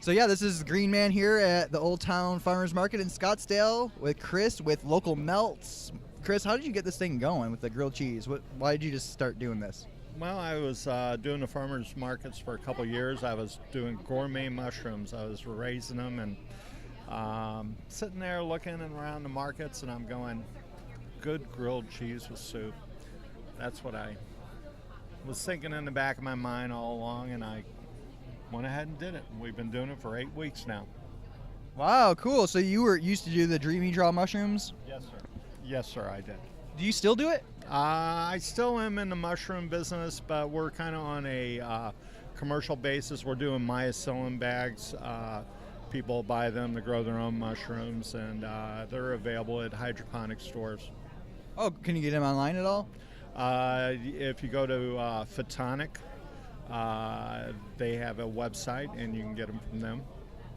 So yeah, this is Green Man here at the Old Town Farmers Market in Scottsdale with Chris with Local Melts. Chris, how did you get this thing going with the grilled cheese? Why did you just start doing this? Well, I was doing the farmers markets for a couple years. I was doing gourmet mushrooms. I was raising them and sitting there looking around the markets, and I'm going, good grilled cheese with soup. That's what I was thinking in the back of my mind all along, and I went ahead and did it. We've been doing it for 8 weeks now. Wow, cool. So you were used to do the Dreamy Draw mushrooms? Yes, sir. Yes, sir, I did. Do you still do it? I still am in the mushroom business, but we're kind of on a commercial basis. We're doing mycelium bags. People buy them to grow their own mushrooms, and they're available at hydroponic stores. Oh, can you get them online at all? If you go to Photonic, they have a website, and you can get them from them.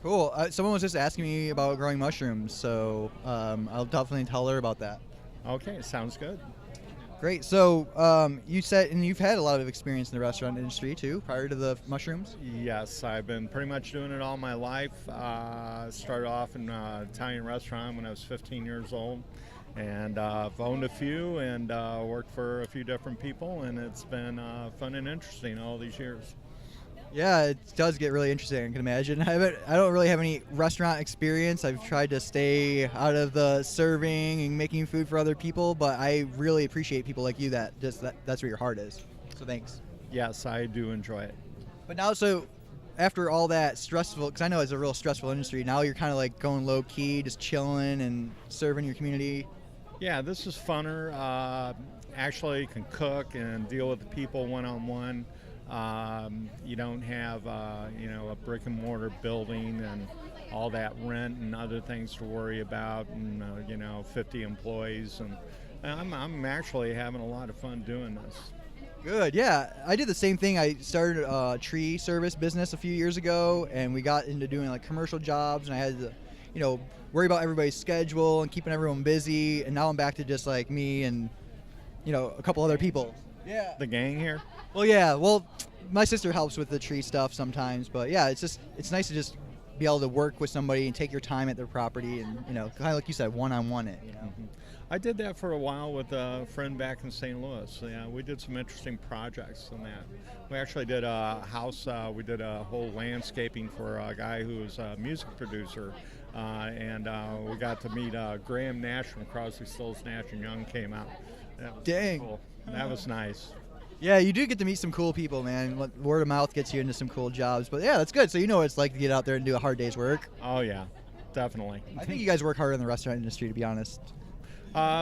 Cool. Someone was just asking me about growing mushrooms, so I'll definitely tell her about that. Okay, sounds good. Great. So you said, and you've had a lot of experience in the restaurant industry too, prior to the mushrooms? Yes, I've been pretty much doing it all my life. Started off in an Italian restaurant when I was 15 years old, and I've owned a few and worked for a few different people, and it's been fun and interesting all these years. Yeah, it does get really interesting. I can imagine. I don't really have any restaurant experience. I've tried to stay out of the serving and making food for other people, but I really appreciate people like you that's where your heart is. So thanks. Yes, I do enjoy it. But now, so after all that stressful, because I know it's a real stressful industry, now you're kind of like going low key, just chilling and serving your community. Yeah, this is funner. Actually, you can cook and deal with the people one-on-one. You don't have, a brick and mortar building and all that rent and other things to worry about, and 50 employees, and I'm actually having a lot of fun doing this. Good, yeah. I did the same thing. I started a tree service business a few years ago, and we got into doing like commercial jobs, and I had to, worry about everybody's schedule and keeping everyone busy. And now I'm back to just like me and, a couple other people. Yeah. The gang here? Well, yeah. Well, my sister helps with the tree stuff sometimes, but yeah, it's nice to just be able to work with somebody and take your time at their property and, kind of like you said, one-on-one it, Mm-hmm. I did that for a while with a friend back in St. Louis. Yeah, we did some interesting projects in that. We actually did a house, we did a whole landscaping for a guy who was a music producer, and we got to meet Graham Nash from Crosby, Stills, Nash and Young came out. That was Dang. Cool. That was nice. Yeah, you do get to meet some cool people, man. Word of mouth gets you into some cool jobs. But yeah, that's good. So you know what it's like to get out there and do a hard day's work. Oh, yeah, definitely. I think you guys work harder in the restaurant industry, to be honest.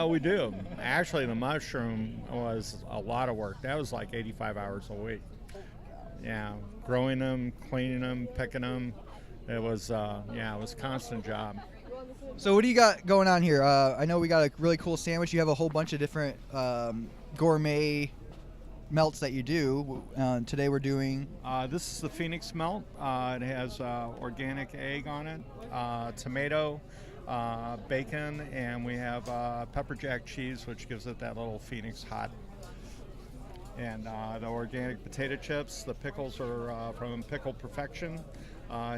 We do. Actually, the mushroom was a lot of work. That was like 85 hours a week. Yeah, growing them, cleaning them, picking them. It was, it was a constant job. So what do you got going on here? I know we got a really cool sandwich. You have a whole bunch of different gourmet melts that you do. Today we're doing... This is the Phoenix melt. It has organic egg on it, tomato, bacon, and we have pepper jack cheese, which gives it that little Phoenix hot. And the organic potato chips. The pickles are from Pickle Perfection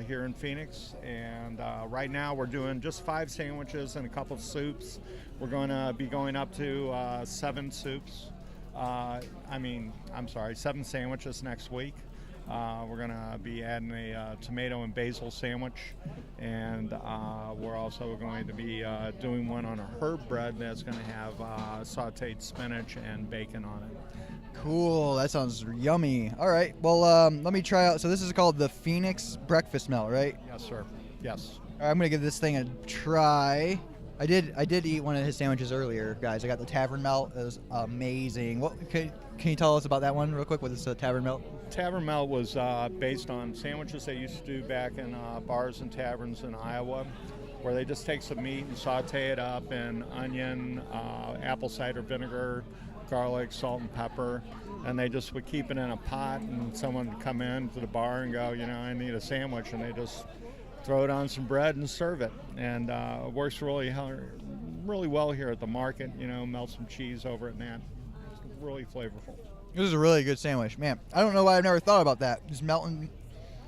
here in Phoenix. And right now we're doing just 5 sandwiches and a couple of soups. We're going to be going up to 7 soups. 7 sandwiches next week. We're going to be adding a tomato and basil sandwich, and we're also going to be doing one on a herb bread that's going to have sauteed spinach and bacon on it. Cool. That sounds yummy. All right. Well, let me try out. So this is called the Phoenix Breakfast Melt, right? Yes, sir. Yes. All right, I'm going to give this thing a try. I did eat one of his sandwiches earlier, guys. I got the Tavern Melt. It was amazing. What can you tell us about that one real quick? What is the Tavern Melt? Tavern Melt was based on sandwiches they used to do back in bars and taverns in Iowa, where they just take some meat and saute it up in onion, apple cider vinegar, garlic, salt, and pepper, and they just would keep it in a pot, and someone would come in to the bar and go, I need a sandwich, and they just throw it on some bread and serve it. And it works really well here at the market, melt some cheese over it, and that. It's really flavorful. This is a really good sandwich, man. I don't know why I've never thought about that. Just melting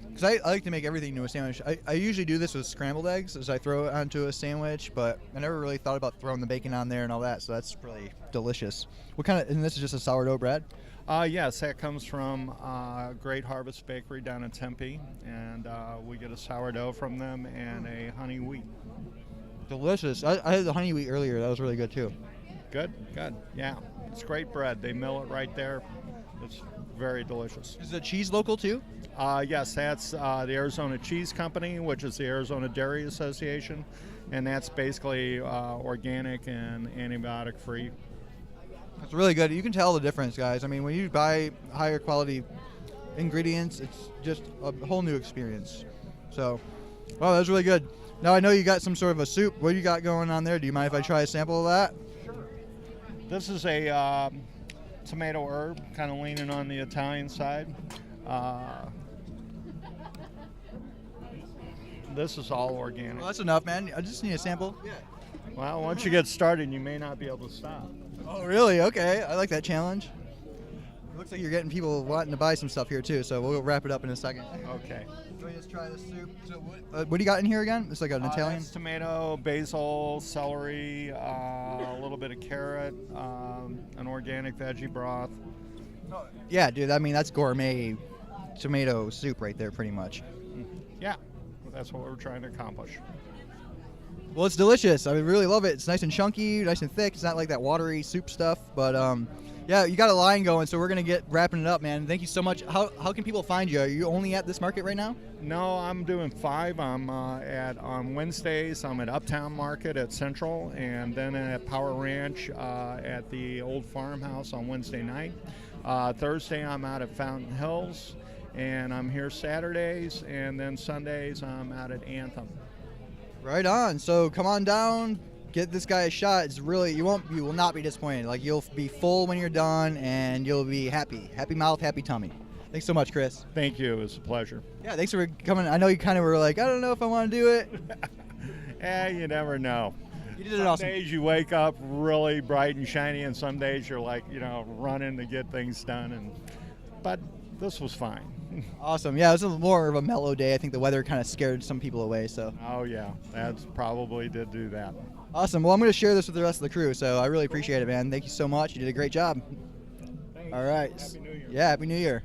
Because I like to make everything into a sandwich. I usually do this with scrambled eggs as I throw it onto a sandwich, but I never really thought about throwing the bacon on there and all that, so that's really delicious. What kind of, and this is just a sourdough bread? Yes, that comes from Great Harvest Bakery down in Tempe, and we get a sourdough from them and a honey wheat. Delicious. I had the honey wheat earlier. That was really good too. Good, good. Yeah, it's great bread. They mill it right there. It's very delicious. Is the cheese local too? Yes, that's the Arizona Cheese Company, which is the Arizona Dairy Association, and that's basically organic and antibiotic-free. It's really good. You can tell the difference, guys. I mean, when you buy higher quality ingredients, it's just a whole new experience. So, wow, that was really good. Now I know you got some sort of a soup. What do you got going on there? Do you mind if I try a sample of that? Sure. This is a tomato herb, kind of leaning on the Italian side. This is all organic. Well, that's enough, man. I just need a sample. Yeah. Well, once you get started, you may not be able to stop. Oh, really? Okay. I like that challenge. It looks like you're getting people wanting to buy some stuff here, too, so we'll wrap it up in a second. Okay. Let me just try this soup. So what do you got in here again? It's like an Italian? That's tomato, basil, celery, a little bit of carrot, an organic veggie broth. Oh, yeah, dude. I mean, that's gourmet tomato soup right there, pretty much. Yeah, that's what we're trying to accomplish. Well, it's delicious. I really love it. It's nice and chunky, nice and thick. It's not like that watery soup stuff, but yeah, you got a line going, so we're gonna get wrapping it up, man. Thank you so much. How can people find you? Are you only at this market right now? No, I'm doing 5. I'm on Wednesdays. I'm at Uptown Market at Central, and then at Power Ranch at the old farmhouse on Wednesday night. Thursday I'm out at Fountain Hills, and I'm here Saturdays, and then Sundays I'm out at Anthem. Right on. So come on down, get this guy a shot. It's really you will not be disappointed. Like you'll be full when you're done, and you'll be happy mouth, happy tummy. Thanks so much, Chris. Thank you. It was a pleasure. Yeah, thanks for coming. I know you kind of were like, I don't know if I want to do it. You never know. You did it Some awesome. days you wake up really bright and shiny, and some days you're like, running to get things done. But this was fine. Awesome. Yeah, it was more of a mellow day. I think the weather kind of scared some people away. So. Oh yeah, that probably did do that. Awesome. Well, I'm going to share this with the rest of the crew, so I really appreciate it, man. Thank you so much. You did a great job. Thanks. All right. Happy New Year. Yeah, Happy New Year.